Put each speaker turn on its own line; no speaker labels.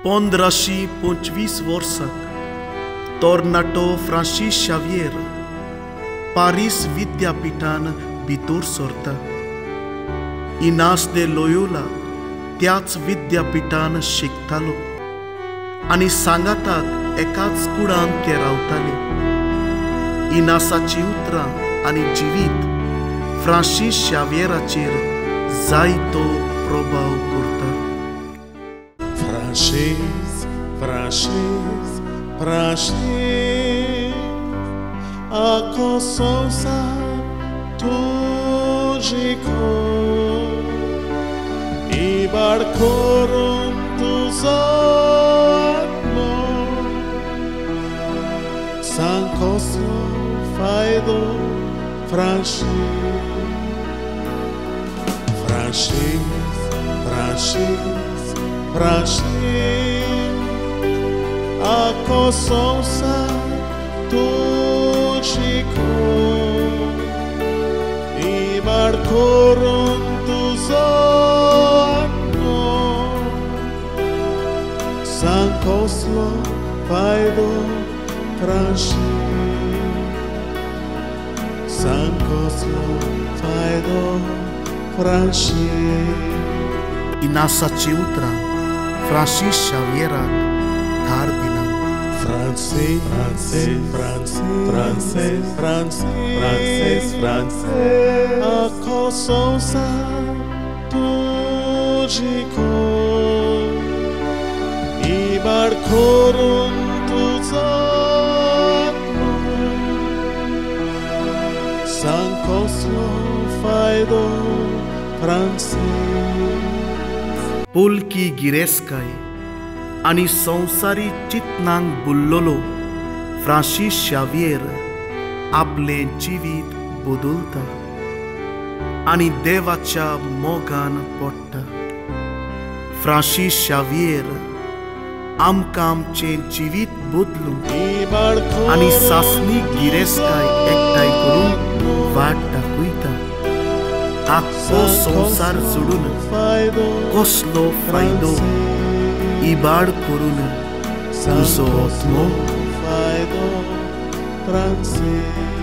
1525 वर्साक तोर्नाटो फ्रांसीस शावियर पारीस विद्यापीठान भितर सरता। इनास दे लोयोला त्याच विद्यापीठान शिकतालो आनी सांगाताक एकाच कुडान ते रावताले। इनासाची उतरां आनी जिवीत फ्रांसीस शावियराचेर जायतो प्रभाव करता।
Francis, Francis, Francis, a consonsa tugico I barcorum tus atmo San Coslo faido Francis, Francis, Francis, Francis, a consonsa tugico I barcorum tus atmo San Coslo faido Francis, San Coslo faido Francis.
इनासाची उतरां फ्रांसीस शावियराक धार दिना।
Francis, Francis, Francis, Francis, Francis, Francis, Francis, a consonsa tugico I barcorum tus atmo San Coslo faido Francis.
Polki गिरेस्काय आनी संवसारी चिंतनांक बुल्लोलो फ्रांसीस शावियर आपले जिवीत बदलता आनी देवाच्या मोगान पडटा। फ्रांसीस शावियर आमकां आमचें जिवीत बदलूंक आनी सासणीक गिरेस्काय एकठांय करून वाट दाखयता। आख्खो संवसार सोडून कसलो फायदो इबाड करून तुजो आत्मो
Francis.